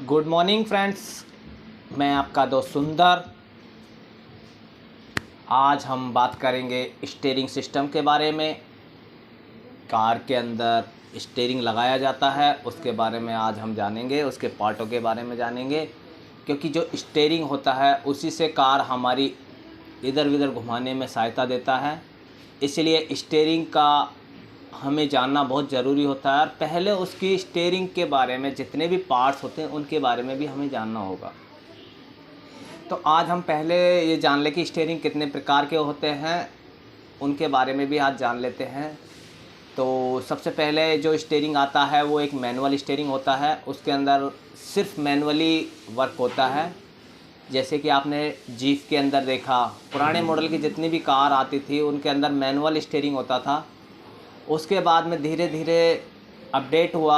Good morning friends, मैं आपका दोस्त सुंदर। आज हम बात करेंगे स्टीयरिंग सिस्टम के बारे में। कार के अंदर स्टीयरिंग लगाया जाता है उसके बारे में आज हम जानेंगे, उसके पार्टों के बारे में जानेंगे, क्योंकि जो स्टीयरिंग होता है उसी से कार हमारी इधर उधर घुमाने में सहायता देता है। इसलिए स्टीयरिंग का हमें जानना बहुत ज़रूरी होता है और पहले उसकी स्टीयरिंग के बारे में जितने भी पार्ट्स होते हैं उनके बारे में भी हमें जानना होगा। तो आज हम पहले ये जान लें कि स्टीयरिंग कितने प्रकार के होते हैं, उनके बारे में भी आज जान लेते हैं। तो सबसे पहले जो स्टीयरिंग आता है वो एक मैनुअल स्टीयरिंग होता है। उसके अंदर सिर्फ मैनुअली वर्क होता है। जैसे कि आपने जीप के अंदर देखा, पुराने मॉडल की जितनी भी कार आती थी उनके अंदर मैनुअल स्टीयरिंग होता था। उसके बाद में धीरे धीरे अपडेट हुआ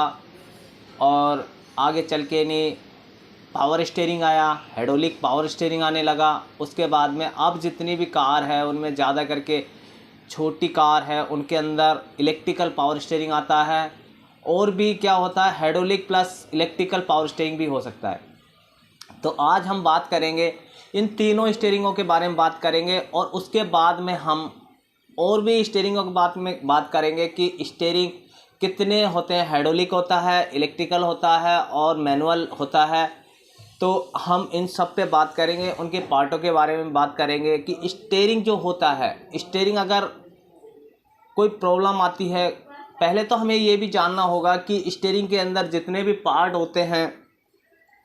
और आगे चल के नहीं पावर स्टीयरिंग आया, हाइड्रोलिक पावर स्टीयरिंग आने लगा। उसके बाद में अब जितनी भी कार है उनमें ज़्यादा करके छोटी कार है उनके अंदर इलेक्ट्रिकल पावर स्टीयरिंग आता है। और भी क्या होता है, hydraulic plus electrical power steering भी हो सकता है। तो आज हम बात करेंगे इन तीनों स्टीयरिंगों के बारे में बात करेंगे और उसके बाद में हम और भी स्टीयरिंगों की बात करेंगे कि स्टीयरिंग कितने होते हैं, हाइड्रोलिक होता है, इलेक्ट्रिकल होता है और मैनुअल होता है। तो हम इन सब पे बात करेंगे, उनके पार्टों के बारे में बात करेंगे कि स्टीयरिंग जो होता है, स्टीयरिंग अगर कोई प्रॉब्लम आती है, पहले तो हमें ये भी जानना होगा कि स्टीयरिंग के अंदर जितने भी पार्ट होते हैं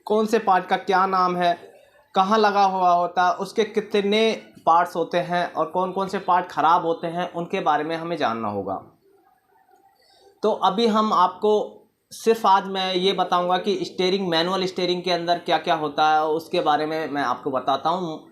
कौन से पार्ट का क्या नाम है, कहाँ लगा हुआ होता है, उसके कितने पार्ट्स होते हैं और कौन कौन से पार्ट ख़राब होते हैं, उनके बारे में हमें जानना होगा। तो अभी हम आपको सिर्फ आज मैं ये बताऊंगा कि स्टीयरिंग, मैनुअल स्टीयरिंग के अंदर क्या क्या होता है उसके बारे में मैं आपको बताता हूँ,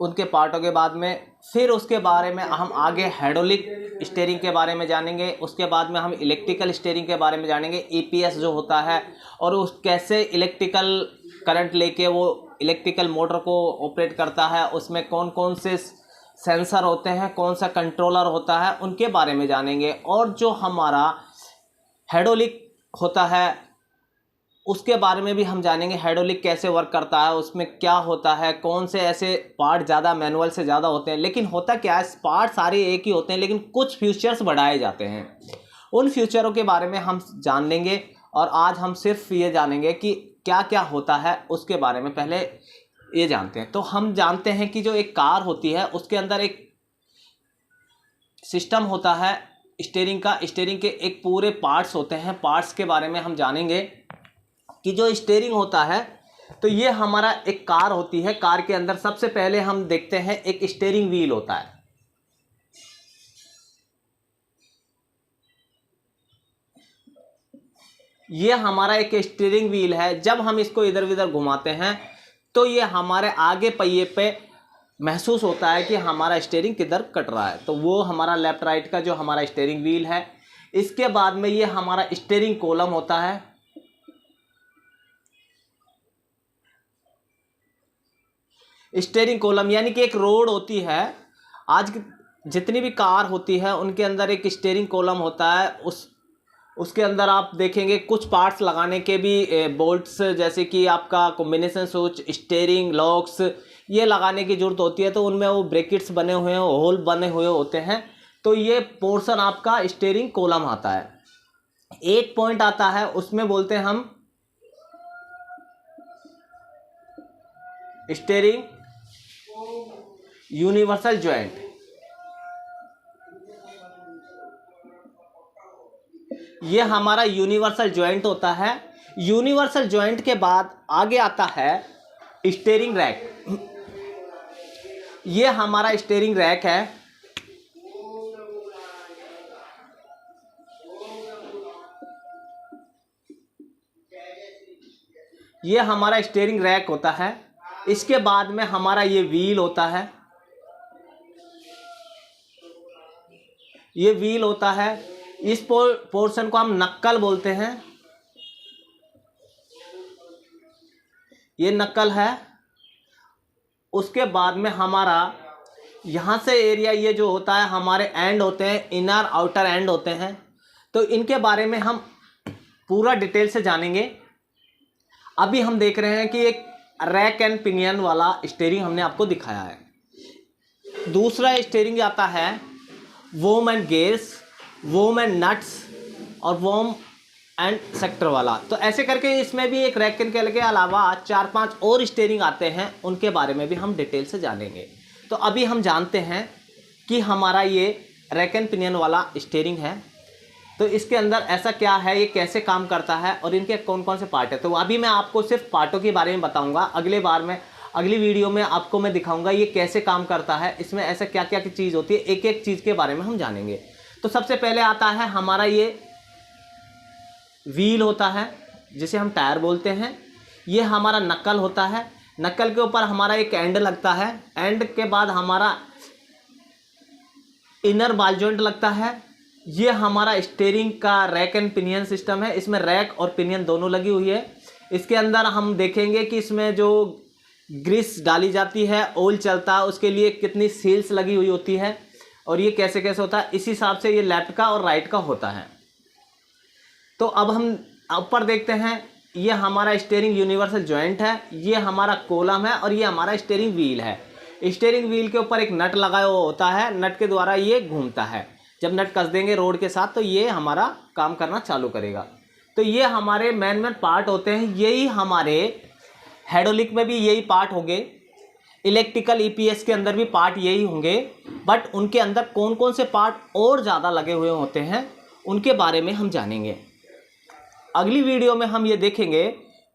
उनके पार्टों के बाद में। फिर उसके बारे में हम आगे हाइड्रोलिक स्टीयरिंग के बारे में जानेंगे। उसके बाद में हम इलेक्ट्रिकल स्टीयरिंग के बारे में जानेंगे, ईपीएस जो होता है और उस कैसे इलेक्ट्रिकल करंट लेके वो इलेक्ट्रिकल मोटर को ऑपरेट करता है, उसमें कौन कौन से सेंसर होते हैं, कौन सा कंट्रोलर होता है, उनके बारे में जानेंगे। और जो हमारा हाइड्रोलिक होता है उसके बारे में भी हम जानेंगे, हाइड्रोलिक कैसे वर्क करता है, उसमें क्या होता है, कौन से ऐसे पार्ट ज़्यादा मैनुअल से ज़्यादा होते हैं। लेकिन होता क्या है, पार्ट सारे एक ही होते हैं लेकिन कुछ फीचर्स बढ़ाए जाते हैं। उन फ्यूचरों के बारे में हम जान लेंगे और आज हम सिर्फ ये जानेंगे कि क्या क्या होता है उसके बारे में पहले ये जानते हैं। तो हम जानते हैं कि जो एक कार होती है उसके अंदर एक सिस्टम होता है स्टीयरिंग का। स्टीयरिंग के एक पूरे पार्ट्स होते हैं, पार्ट्स के बारे में हम जानेंगे कि जो स्टीयरिंग होता है तो ये हमारा एक कार होती है। कार के अंदर सबसे पहले हम देखते हैं एक स्टीयरिंग व्हील होता है। ये हमारा एक स्टीयरिंग व्हील है। जब हम इसको इधर उधर घुमाते हैं तो ये हमारे आगे पहिए पे महसूस होता है कि हमारा स्टीयरिंग किधर कट रहा है। तो वो हमारा लेफ्ट राइट का जो हमारा स्टीयरिंग व्हील है। इसके बाद में ये हमारा स्टीयरिंग कॉलम होता है। स्टीयरिंग कॉलम यानी कि एक रोड होती है। आज जितनी भी कार होती है उनके अंदर एक स्टीयरिंग कॉलम होता है। उसके अंदर आप देखेंगे कुछ पार्ट्स लगाने के भी बोल्ट्स, जैसे कि आपका कॉम्बिनेशन स्विच, स्टीयरिंग लॉक्स, ये लगाने की ज़रूरत होती है। तो उनमें वो ब्रैकेट्स बने हुए हैं, होल बने हुए होते हैं। तो ये पोर्शन आपका स्टीयरिंग कॉलम आता है। एक पॉइंट आता है उसमें बोलते हैं हम स्टीयरिंग यूनिवर्सल जॉइंट। ये हमारा यूनिवर्सल जॉइंट होता है। यूनिवर्सल जॉइंट के बाद आगे आता है स्टीयरिंग रैक। ये हमारा स्टीयरिंग रैक है। ये हमारा स्टीयरिंग रैक होता है। इसके बाद में हमारा ये व्हील होता है। ये व्हील होता है। इस पोर्शन को हम नक्कल बोलते हैं। ये नक्कल है। उसके बाद में हमारा यहाँ से एरिया, ये जो होता है हमारे एंड होते हैं, इनर आउटर एंड होते हैं। तो इनके बारे में हम पूरा डिटेल से जानेंगे। अभी हम देख रहे हैं कि एक रैक एंड पिनियन वाला स्टीयरिंग हमने आपको दिखाया है। दूसरा स्टीयरिंग आता है वोम एंड गेयर्स, वोम एंड नट्स और वोम एंड सेक्टर वाला। तो ऐसे करके इसमें भी एक रैक एंड के अलावा 4-5 और स्टीयरिंग आते हैं, उनके बारे में भी हम डिटेल से जानेंगे। तो अभी हम जानते हैं कि हमारा ये रैक एंड पिनियन वाला स्टीयरिंग है, तो इसके अंदर ऐसा क्या है, ये कैसे काम करता है और इनके कौन कौन से पार्ट है। तो अभी मैं आपको सिर्फ पार्टों के बारे में बताऊंगा। अगली वीडियो में आपको मैं दिखाऊंगा ये कैसे काम करता है, इसमें ऐसा क्या क्या चीज़ होती है, एक एक चीज़ के बारे में हम जानेंगे। तो सबसे पहले आता है हमारा ये व्हील होता है, जिसे हम टायर बोलते हैं। ये हमारा नक्कल होता है, नक्कल के ऊपर हमारा एक एंड लगता है, एंड के बाद हमारा इनर बॉल जॉइंट लगता है। ये हमारा स्टीयरिंग का रैक एंड पिनियन सिस्टम है, इसमें रैक और पिनियन दोनों लगी हुई है। इसके अंदर हम देखेंगे कि इसमें जो ग्रीस डाली जाती है, ऑयल चलता है, उसके लिए कितनी सील्स लगी हुई होती है और ये कैसे कैसे होता है, इस हिसाब से ये लेफ्ट का और राइट का होता है। तो अब हम ऊपर देखते हैं, ये हमारा स्टीयरिंग यूनिवर्सल जॉइंट है, ये हमारा कॉलम है और ये हमारा स्टीयरिंग व्हील है। स्टीयरिंग व्हील के ऊपर एक नट लगा हुआ होता है, नट के द्वारा ये घूमता है। जब नट कस देंगे रोड के साथ तो ये हमारा काम करना चालू करेगा। तो ये हमारे मेन पार्ट होते हैं। यही हमारे हाइड्रोलिक में भी यही पार्ट होंगे, इलेक्ट्रिकल ईपीएस के अंदर भी पार्ट यही होंगे, बट उनके अंदर कौन कौन से पार्ट और ज़्यादा लगे हुए होते हैं उनके बारे में हम जानेंगे। अगली वीडियो में हम ये देखेंगे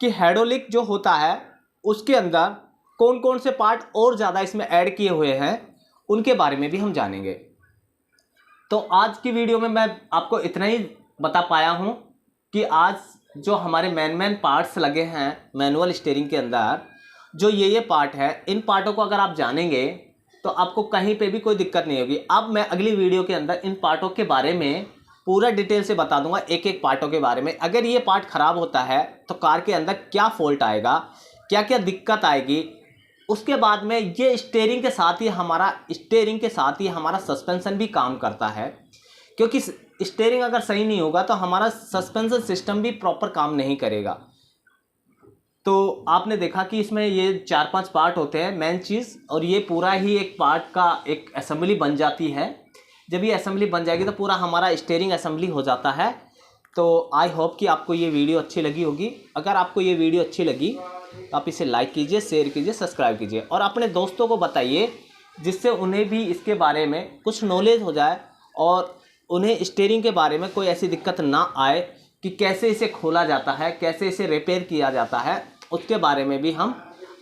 कि हाइड्रोलिक जो होता है उसके अंदर कौन कौन से पार्ट और ज़्यादा इसमें ऐड किए हुए हैं, उनके बारे में भी हम जानेंगे। तो आज की वीडियो में मैं आपको इतना ही बता पाया हूँ कि आज जो हमारे मेन पार्ट्स लगे हैं मैनुअल स्टीयरिंग के अंदर, जो ये पार्ट है, इन पार्टों को अगर आप जानेंगे तो आपको कहीं पे भी कोई दिक्कत नहीं होगी। अब मैं अगली वीडियो के अंदर इन पार्टों के बारे में पूरा डिटेल से बता दूंगा, एक एक पार्टों के बारे में। अगर ये पार्ट ख़राब होता है तो कार के अंदर क्या फॉल्ट आएगा, क्या क्या दिक्कत आएगी। उसके बाद में ये स्टीयरिंग के साथ ही हमारा सस्पेंशन भी काम करता है, क्योंकि स्टीयरिंग अगर सही नहीं होगा तो हमारा सस्पेंशन सिस्टम भी प्रॉपर काम नहीं करेगा। तो आपने देखा कि इसमें ये 4-5 पार्ट होते हैं मेन चीज़, और ये पूरा ही एक पार्ट का एक असेंबली बन जाती है। जब ये असेंबली बन जाएगी तो पूरा हमारा स्टीयरिंग असेंबली हो जाता है। तो आई होप कि आपको ये वीडियो अच्छी लगी होगी। अगर आपको ये वीडियो अच्छी लगी तो आप इसे लाइक कीजिए, शेयर कीजिए, सब्सक्राइब कीजिए और अपने दोस्तों को बताइए, जिससे उन्हें भी इसके बारे में कुछ नॉलेज हो जाए और उन्हें स्टीयरिंग के बारे में कोई ऐसी दिक्कत ना आए कि कैसे इसे खोला जाता है, कैसे इसे रिपेयर किया जाता है। उसके बारे में भी हम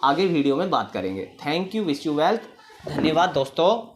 आगे वीडियो में बात करेंगे। Thank you, wish you wealth. धन्यवाद दोस्तों।